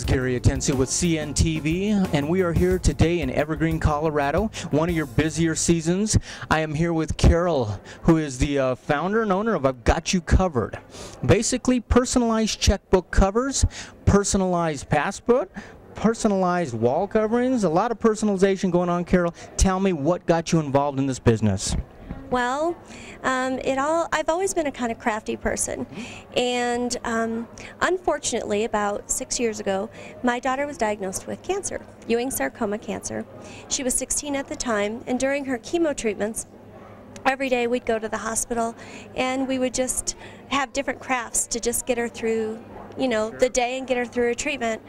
Gary Atencio with CNTV, and we are here today in Evergreen, Colorado, one of your busier seasons. I am here with Carol, who is the founder and owner of I've Got You Covered. Basically, personalized checkbook covers, personalized passport, personalized wall coverings, a lot of personalization going on. Carol, tell me what got you involved in this business. Well, I've always been a kind of crafty person, and unfortunately about 6 years ago my daughter was diagnosed with cancer, Ewing sarcoma cancer. She was 16 at the time, and during her chemo treatments every day we'd go to the hospital and we would just have different crafts to just get her through, you know, the day and get her through her treatment.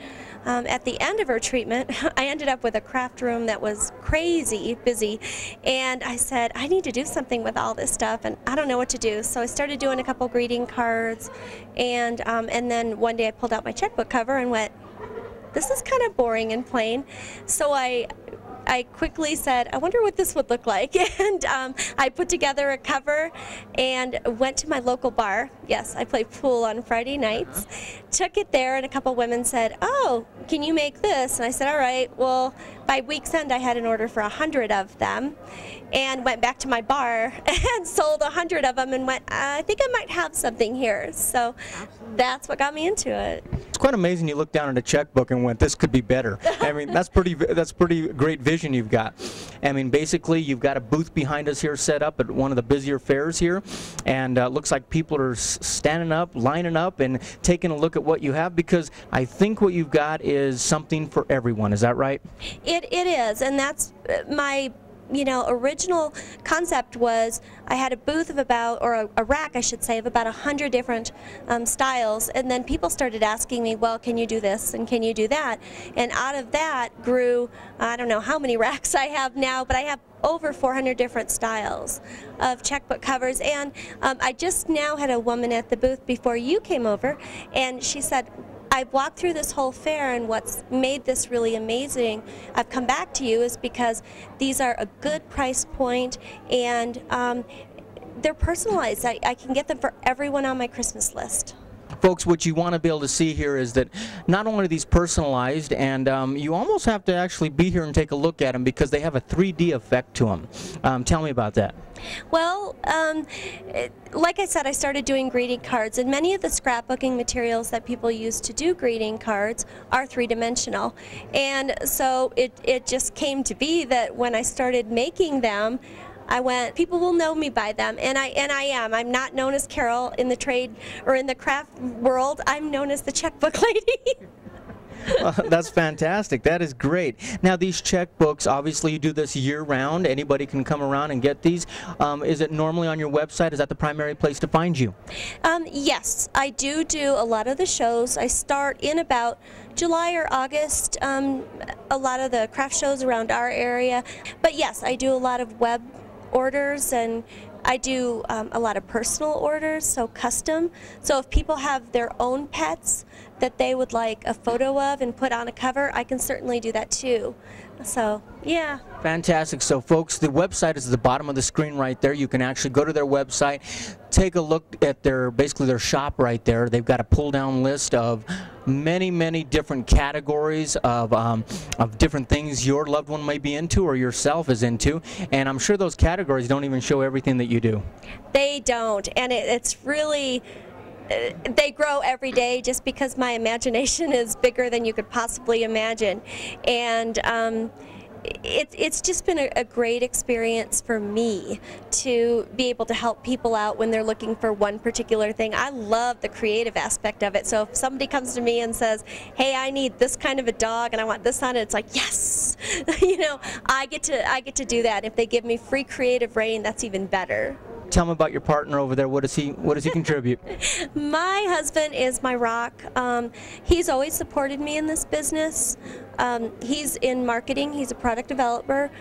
At the end of her treatment, I ended up with a craft room that was crazy busy, and I said, I need to do something with all this stuff, and I don't know what to do. So I started doing a couple greeting cards, and then one day I pulled out my checkbook cover and went, this is kind of boring and plain. So I quickly said, I wonder what this would look like, and I put together a cover and went to my local bar. Yes, I play pool on Friday nights. Took it there, and a couple women said, oh, can you make this? And I said, all right. Well, by week's end I had an order for 100 of them, and went back to my bar and sold 100 of them and went, I think I might have something here. So that's what got me into it. It's quite amazing. You look down at a checkbook and went, this could be better. I mean, that's pretty great vision you've got. I mean, basically you've got a booth behind us here set up at one of the busier fairs here, and looks like people are standing up, lining up, and taking a look at what you have, because I think what you've got is something for everyone. Is that right? It is, and that's my original concept. Was I had a booth of about, or a rack I should say, of about 100 different styles, and then people started asking me, well, can you do this and can you do that? And out of that grew, I don't know how many racks I have now, but I have over 400 different styles of checkbook covers. And I just now had a woman at the booth before you came over, and she said, I've walked through this whole fair, and what's made this really amazing, I've come back to you, is because these are a good price point, and they're personalized. I can get them for everyone on my Christmas list. Folks, what you want to be able to see here is that not only are these personalized, and you almost have to actually be here and take a look at them because they have a 3D effect to them. Tell me about that. Well, like I said, I started doing greeting cards, and many of the scrapbooking materials that people use to do greeting cards are three-dimensional. And so it just came to be that when I started making them, I went, people will know me by them, and I am. I'm not known as Carol in the trade or in the craft world. I'm known as the checkbook lady. Well, that's fantastic. That is great. Now, these checkbooks, obviously you do this year-round. Anybody can come around and get these. Is it normally on your website? Is that the primary place to find you? Yes, I do a lot of the shows. I start in about July or August, a lot of the craft shows around our area. But yes, I do a lot of web orders, and I do a lot of personal orders, so custom. So if people have their own pets that they would like a photo of and put on a cover, I can certainly do that too. So, yeah. Fantastic. So, folks, the website is at the bottom of the screen right there. You can actually go to their website, take a look at basically their shop right there. They've got a pull-down list of many different categories of different things your loved one may be into or yourself is into, and I'm sure those categories don't even show everything that you do. They don't, and it's really, they grow every day just because my imagination is bigger than you could possibly imagine. And it's just been a great experience for me to be able to help people out when they're looking for one particular thing. I love the creative aspect of it. So if somebody comes to me and says, hey, I need this kind of a dog and I want this on it, it's like, yes, I get to do that. If they give me free creative reign, that's even better. Tell me about your partner over there. What does he contribute? My husband is my rock. He's always supported me in this business. He's in marketing. He's a product developer.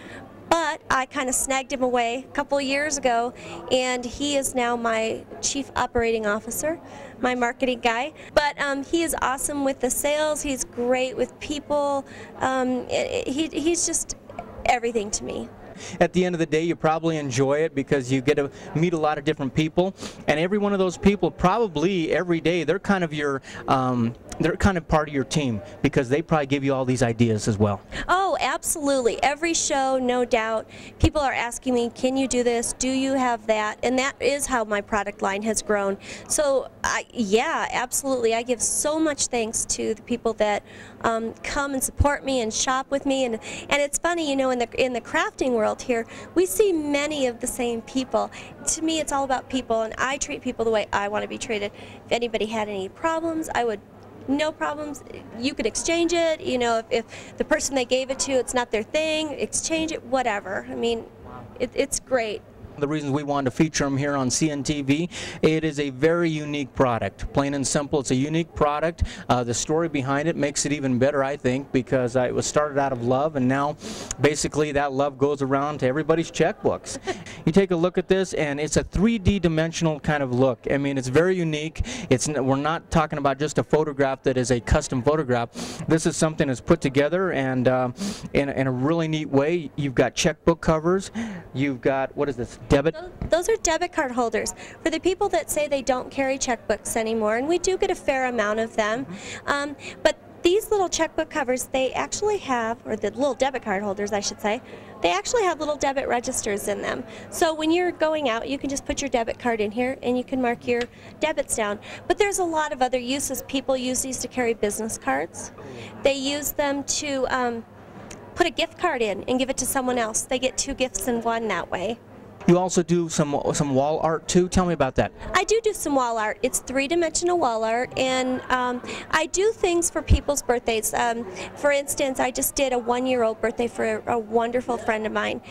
But I kind of snagged him away a couple years ago, and he is now my chief operating officer, my marketing guy. But he is awesome with the sales. He's great with people. He's just everything to me. At the end of the day, you probably enjoy it because you get to meet a lot of different people, and every one of those people probably every day, they're kind of your they're kind of part of your team because they probably give you all these ideas as well. Oh, absolutely. Every show, no doubt, people are asking me, can you do this? Do you have that? And that is how my product line has grown. So, yeah, absolutely. I give so much thanks to the people that come and support me and shop with me. And it's funny, you know, in the crafting world here, we see many of the same people. To me, it's all about people, and I treat people the way I want to be treated. If anybody had any problems, I would, no problems, you could exchange it, you know, if the person they gave it to, it's not their thing, exchange it, whatever. I mean, it's great. The reasons we wanted to feature them here on CNTV, it is a very unique product. Plain and simple, it's a unique product. The story behind it makes it even better, I think, because it was started out of love, and now basically that love goes around to everybody's checkbooks. You take a look at this, and it's a 3D dimensional kind of look. I mean, it's very unique. We're not talking about just a photograph that is a custom photograph. This is something that's put together, and in a really neat way. You've got checkbook covers. You've got, what is this? Debit? Those are debit card holders for the people that say they don't carry checkbooks anymore, and we do get a fair amount of them. But these little checkbook covers, they actually have, or the little debit card holders, I should say, they actually have little debit registers in them. So when you're going out, you can just put your debit card in here and you can mark your debits down. But there's a lot of other uses. People use these to carry business cards. They use them to put a gift card in and give it to someone else. They get 2 gifts in one that way. You also do some wall art too. Tell me about that. I do some wall art. It's 3-dimensional wall art, and I do things for people's birthdays. For instance, I just did a 1-year-old birthday for a wonderful friend of mine,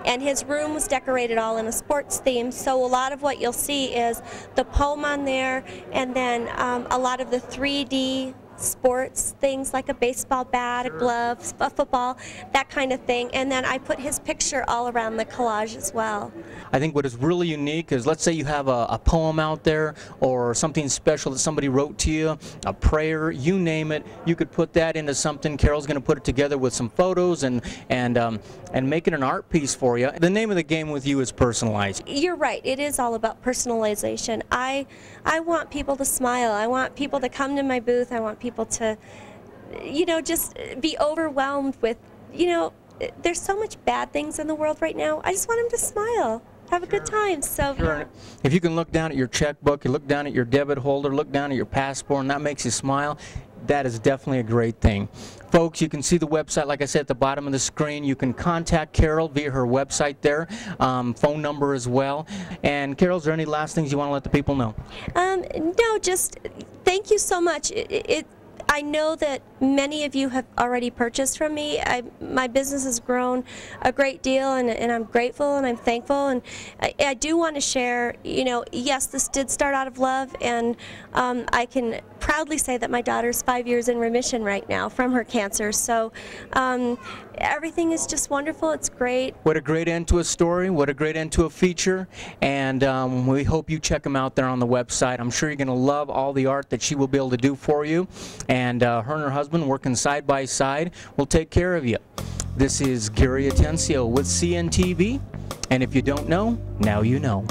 and his room was decorated all in a sports theme. So a lot of what you'll see is the poem on there, and then a lot of the 3D sports things like a baseball bat, a glove, a football, that kind of thing. And then I put his picture all around the collage as well. I think what is really unique is, let's say you have a poem out there or something special that somebody wrote to you, a prayer, you name it, you could put that into something. Carol's going to put it together with some photos and make it an art piece for you. The name of the game with you is personalized. You're right. It is all about personalization. I want people to smile. I want people to come to my booth. I want people to, you know, just be overwhelmed with, you know, there's so much bad things in the world right now. I just want them to smile, have a good time. So sure. If you can look down at your checkbook, you look down at your debit holder, look down at your passport, and that makes you smile, that is definitely a great thing. Folks, you can see the website, like I said, at the bottom of the screen. You can contact Carol via her website there, phone number as well. And Carol, is there any last things you want to let the people know? No, just thank you so much. I know that many of you have already purchased from me. My business has grown a great deal, and I'm grateful and I'm thankful. And I do want to share, you know, yes, this did start out of love, and I can proudly say that my daughter's 5 years in remission right now from her cancer. So everything is just wonderful. It's great. What a great end to a story. What a great end to a feature. And we hope you check them out there on the website. I'm sure you're going to love all the art that she will be able to do for you. And her and her husband working side by side will take care of you. This is Gary Atencio with CNTV. And if you don't know, now you know.